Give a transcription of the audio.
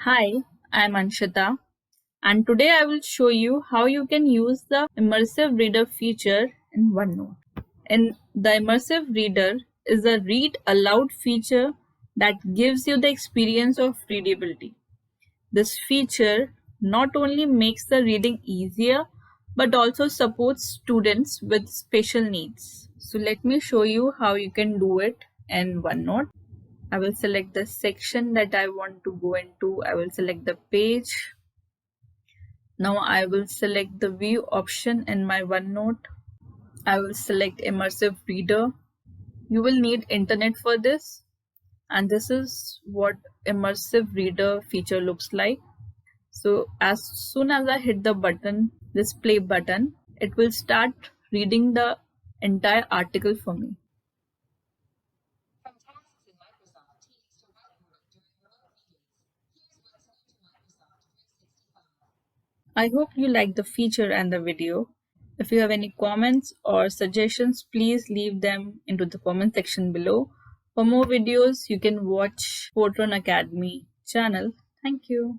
Hi, I'm Anshita, and today I will show you how you can use the Immersive Reader feature in OneNote. In the Immersive Reader is a read aloud feature that gives you the experience of readability. This feature not only makes the reading easier but also supports students with special needs. So let me show you how you can do it in OneNote. I will select the section that I want to go into. I will select the page. Now I will select the view option in my OneNote. I will select Immersive Reader. You will need internet for this, and this is what Immersive Reader feature looks like. So as soon as I hit the button, this play button, it will start reading the entire article for me. From tasks in Microsoft Teams to whiteboard during remote meetings, here's what's new to Microsoft 365. I hope you like the feature and the video. If you have any comments or suggestions, please leave them into the comment section below. For more videos, you can watch Foetron Academy channel. Thank you.